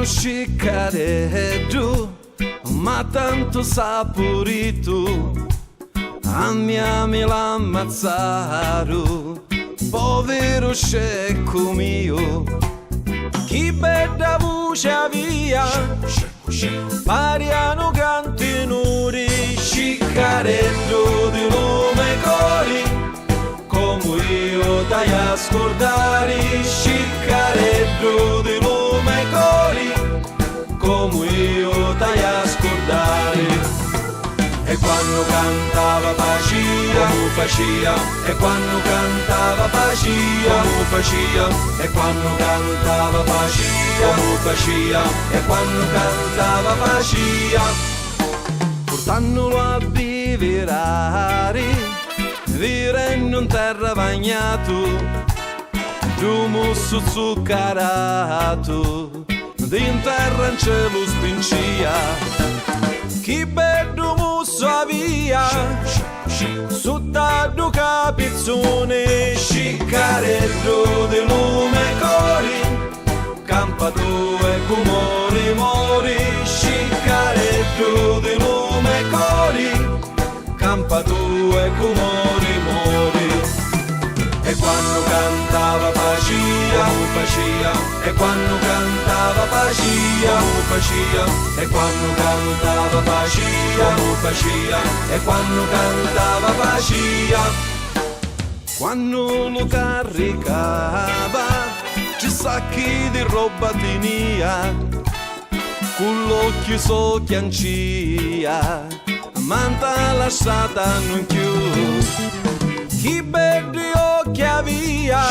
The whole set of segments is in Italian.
uno scicareggio, ma tanto saporito, amiami l'ammazzaru, povero scecco mio. Chi bella voce avia, pariano cantinuri, scicareggio di nome cori, come io dai a scordare, scicareggio di nome cori, come io dai a scordare. E quando cantava pacia, mu facia, e quando cantava pacia, mu facia, e quando cantava pacia, mu facia, e quando cantava pacia. Portandolo a viverare, vivendo in terra bagnato, giumo su zuccherato, in terra in cielo spincia. Chi bello musso via, sottado capizzone, scicareggio di lume cori, campa due cumori mori, scicareggio di lume cori, campa due cumori mori. E quando cantava pacia, mu facia, e quando cantava pacia, mu facia, e quando cantava pacia, mu facia, e quando cantava pacia. Quando lo caricava, ci sacchi di roba tenia, con l'occhio socchiancia, manta lasciata non chiude. Chi belli occhi avia,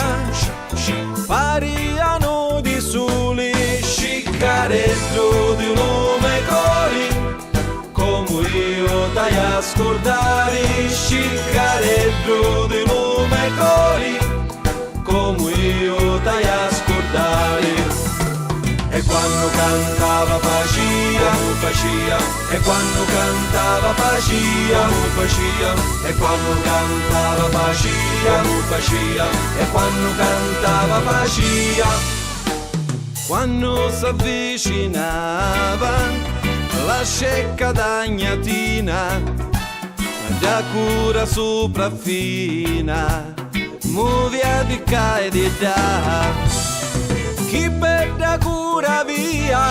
pariano di soli, scicareggio di nome cori, come io dai a scordare, scicareggio di nome cori, come io dai a scordare. E quando cantava pacia, mu facia, e quando cantava pacia, mu facia, e quando cantava pacia, mu facia, e quando cantava pacia. Quando s'avvicinava la scecca d'agnatina, da cura sopraffina, muovia di ca e di da. Chi bella cura via,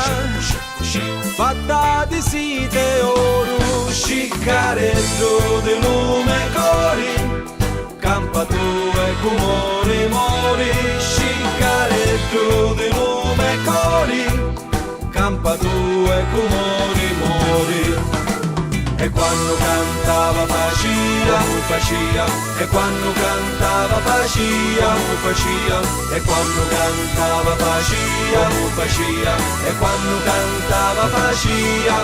fatta di site oro, scicareggio di lume cori, campa due cumori mori, scicareggio di lume cori, campa due cumori mori. E quando cantava pacia, mu facia, e quando cantava pacia, mu facia, e quando cantava pacia, mu facia, e quando cantava pacia.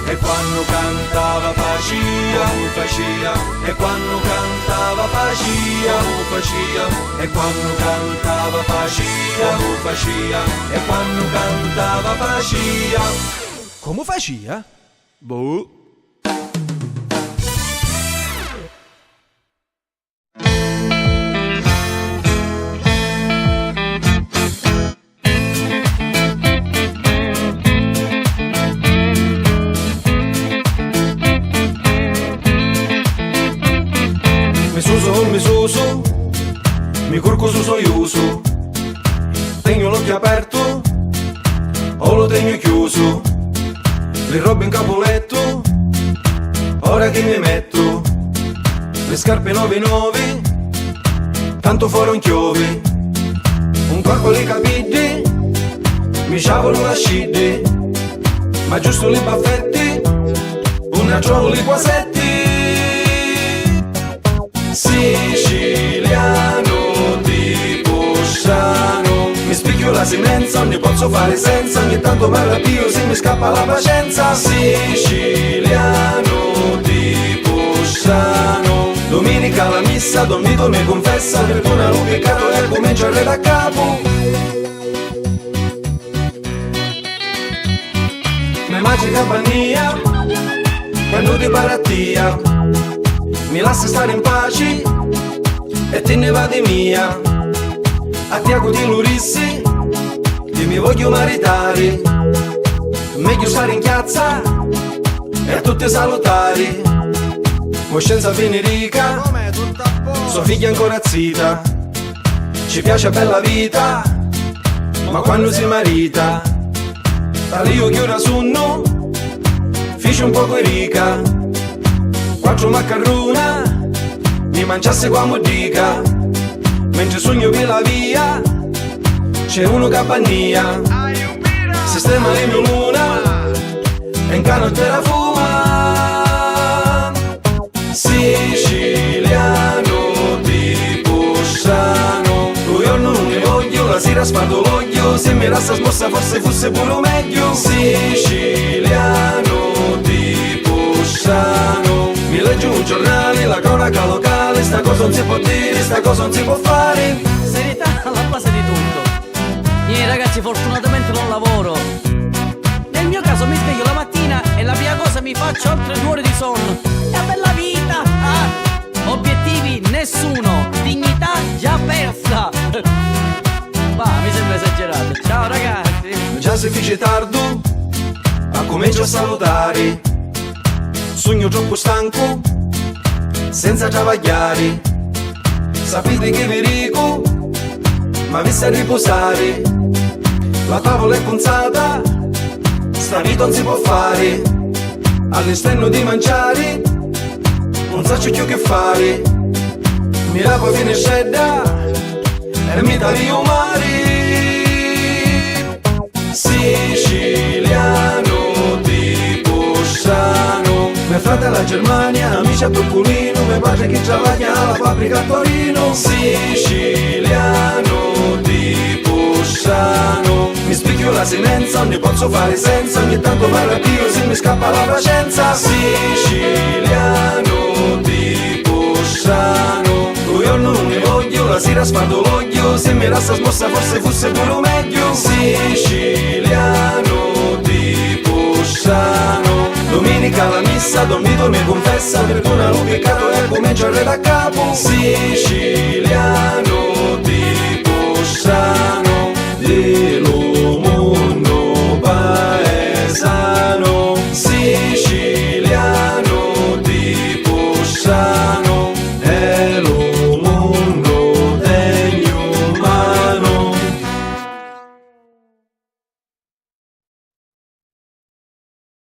E quando cantava pacia, mu facia, e quando cantava pacia, mu facia, e quando cantava pacia, mu facia, e quando cantava pacia. Come facia? Boh. Mi suso, mi corco su soiuso, tengo l'occhio aperto o lo tengo chiuso, le robe in capoletto, ora che mi metto, le scarpe nuove, tanto fuori un chiove, un corpo le capite, mi sciavolo la scide, ma giusto le baffette, una trovo le quasetti. Siciliano tipo sciano, mi spicchio la semenza, non ne posso fare senza, ogni tanto mi arrabbio se mi scappa la pazienza. Siciliano tipo sciano, domenica la messa, Don Vito mi confessa, perdona lo peccato e comincia il re da capo. Me magica bania, quando ti barattia, mi lascia stare in pace e te ne va di mia. A Tiago di Lurissi, mi voglio maritare, meglio stare in chiazza e a tutti salutare. Coscienza Venerica, sua figlia ancora zita, ci piace bella vita, ma quando si marita, io chiudo sonno, fece un poco rica, 4 maccarruna, mi mangiasse qua modica, mentre sogno per la via, c'è uno capania, sistema le mie luna, e in cano te la fuma, siciliano tipo strano, io non ne voglio, la sera spardo l'oglio, se mi resta smossa forse fosse pure meglio, siciliano tipo strano, mi leggo un giornale, la cronaca locale, sta cosa non si può dire, sta cosa non si può fare. Serietà alla base di tutto. Io ragazzi fortunatamente non lavoro. Nel mio caso mi sveglio la mattina e la prima cosa mi faccio oltre 2 ore di sonno. Che bella vita! Ah, obiettivi nessuno, dignità già persa. Va, mi sembra esagerato. Ciao ragazzi. Già si fece tardo, ma comincio a salutare, sogno troppo stanco, senza travagliare, sapete che vi dico, ma vi sa riposare, la tavola è punzata, sta vita non si può fare, all'esterno di mangiare, non so più che fare, mi lavo fine scedda, e mi taglio mare, siciliano tipo strano, mio fratello la Germania, amici a Toccolino, mio padre che travaglia alla fabbrica a Torino, siciliano tipo strano, mi spicchio la semenza, non ne posso fare senza, ogni tanto parlo Dio se mi scappa la pazienza, siciliano tipo strano, io non ne voglio, la sera spardo l'oglio, se mi resta smossa forse fosse pure meglio, siciliano tipo strano, domenica la messa, Don Vito mi confessa, perdona lo peccato e comincia a da capo, siciliano tipo strano.